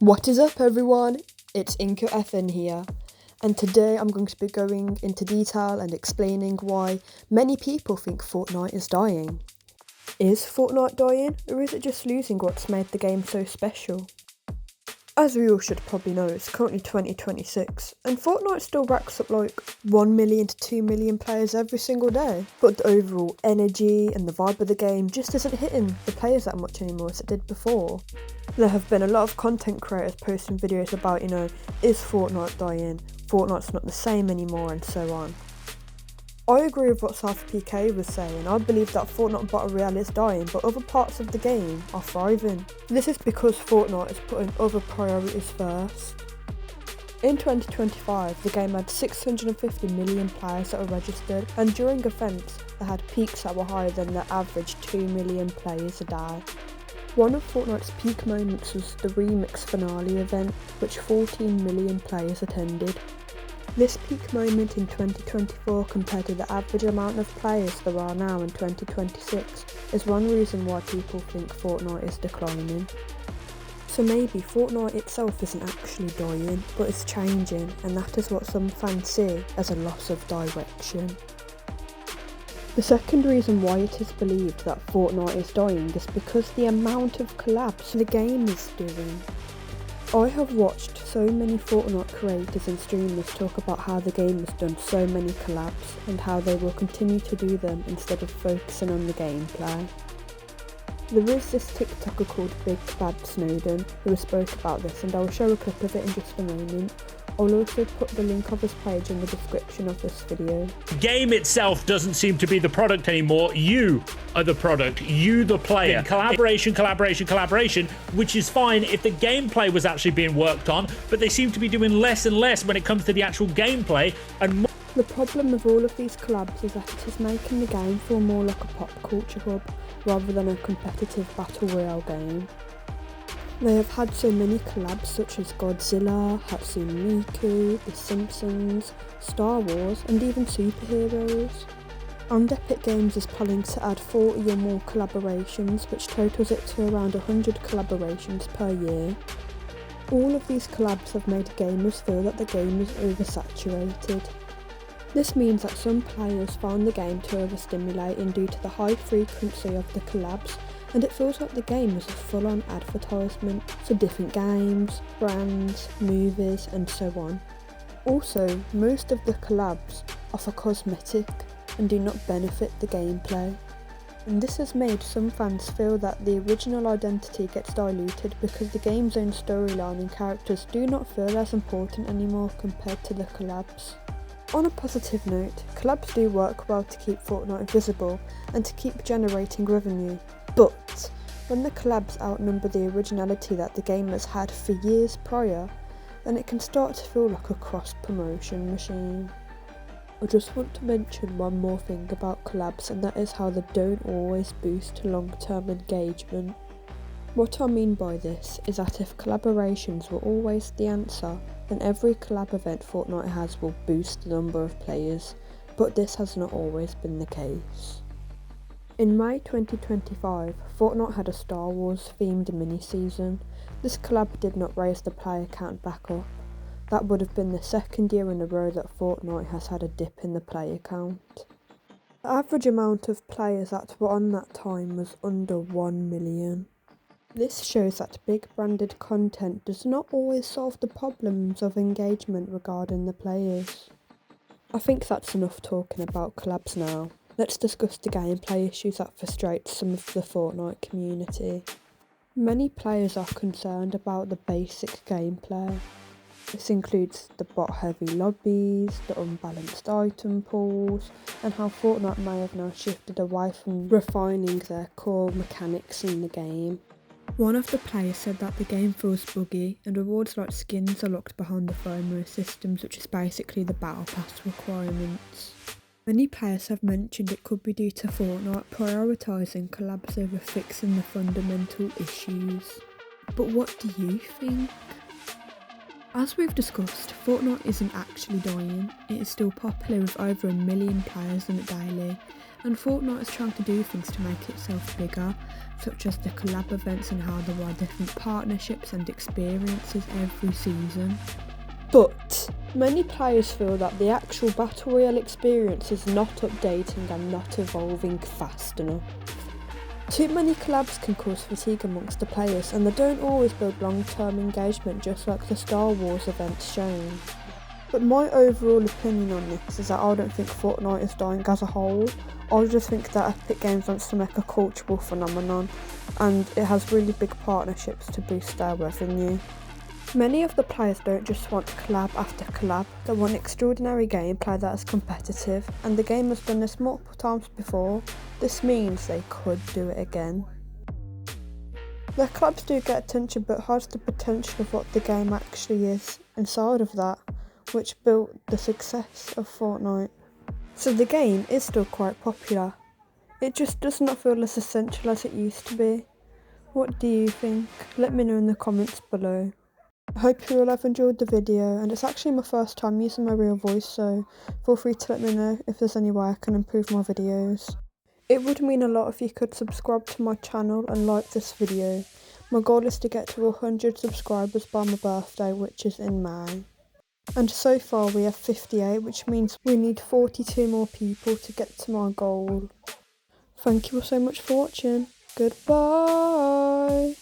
What is up everyone, it's Inko FN here, and today I'm going to be going into detail and explaining why many people think Fortnite is dying. Is Fortnite dying, or is it just losing what's made the game so special? As we all should probably know, it's currently 2026, and Fortnite still racks up like 1 million to 2 million players every single day, but the overall energy and the vibe of the game just isn't hitting the players that much anymore as it did before. There have been a lot of content creators posting videos about, is Fortnite dying, Fortnite's not the same anymore, and so on. I agree with what South PK was saying. I believe that Fortnite Battle Royale is dying, but other parts of the game are thriving. This is because Fortnite is putting other priorities first. In 2025, the game had 650 million players that were registered, and during events, they had peaks that were higher than the average 2 million players a day. One of Fortnite's peak moments was the Remix Finale event, which 14 million players attended. This peak moment in 2024 compared to the average amount of players there are now in 2026 is one reason why people think Fortnite is declining. So maybe Fortnite itself isn't actually dying, but it's changing, and that is what some fans see as a loss of direction. The second reason why it is believed that Fortnite is dying is because the amount of collabs the game is doing. I have watched so many Fortnite creators and streamers talk about how the game has done so many collabs and how they will continue to do them instead of focusing on the gameplay. There is this TikToker called Big Bad Snowden who spoke about this, and I will show a clip of it in just a moment. I'll also put the link of his page in the description of this video. The game itself doesn't seem to be the product anymore. You are the product, you the player. Collaboration, which is fine if the gameplay was actually being worked on, but they seem to be doing less and less when it comes to the actual gameplay and more. The problem with all of these collabs is that it is making the game feel more like a pop culture hub rather than a competitive battle royale game. They have had so many collabs such as Godzilla, Hatsune Miku, The Simpsons, Star Wars, and even superheroes. And Epic Games is planning to add 40 or more collaborations, which totals it to around 100 collaborations per year. All of these collabs have made gamers feel that the game is oversaturated. This means that some players found the game too overstimulating due to the high frequency of the collabs, and it feels like the game is a full-on advertisement for different games, brands, movies, and so on. Also, most of the collabs are for cosmetic and do not benefit the gameplay. And this has made some fans feel that the original identity gets diluted because the game's own storyline and characters do not feel as important anymore compared to the collabs. On a positive note, collabs do work well to keep Fortnite visible and to keep generating revenue, but when the collabs outnumber the originality that the game has had for years prior, then it can start to feel like a cross-promotion machine. I just want to mention one more thing about collabs, and that is how they don't always boost long-term engagement. What I mean by this is that if collaborations were always the answer, then every collab event Fortnite has will boost the number of players, but this has not always been the case. In May 2025, Fortnite had a Star Wars themed mini-season. This collab did not raise the player count back up. That would have been the second year in a row that Fortnite has had a dip in the player count. The average amount of players that were on that time was under 1 million. This shows that big branded content does not always solve the problems of engagement regarding the players. I think that's enough talking about collabs now. Let's discuss the gameplay issues that frustrate some of the Fortnite community. Many players are concerned about the basic gameplay. This includes the bot-heavy lobbies, the unbalanced item pools, and how Fortnite may have now shifted away from refining their core mechanics in the game. One of the players said that the game feels buggy, and rewards like skins are locked behind the FOMO systems, which is basically the battle pass requirements. Many players have mentioned it could be due to Fortnite prioritising collabs over fixing the fundamental issues. But what do you think? As we've discussed, Fortnite isn't actually dying. It is still popular with over 1 million players in it daily, and Fortnite is trying to do things to make itself bigger, such as the collab events and how there are different partnerships and experiences every season. But many players feel that the actual Battle Royale experience is not updating and not evolving fast enough. Too many collabs can cause fatigue amongst the players, and they don't always build long-term engagement, just like the Star Wars events shown. But my overall opinion on this is that I don't think Fortnite is dying as a whole. I just think that Epic Games wants to make a cultural phenomenon, and it has really big partnerships to boost their revenue. Many of the players don't just want collab after collab, they want extraordinary gameplay that is competitive, and the game has done this multiple times before. This means they could do it again. Their collabs do get attention, but hides the potential of what the game actually is inside of that, which built the success of Fortnite. So the game is still quite popular. It just does not feel as essential as it used to be. What do you think? Let me know in the comments below. I hope you all have enjoyed the video, and it's actually my first time using my real voice, so feel free to let me know if there's any way I can improve my videos. It would mean a lot if you could subscribe to my channel and like this video. My goal is to get to 100 subscribers by my birthday, which is in May. And so far we have 58, which means we need 42 more people to get to my goal. Thank you all so much for watching. Goodbye!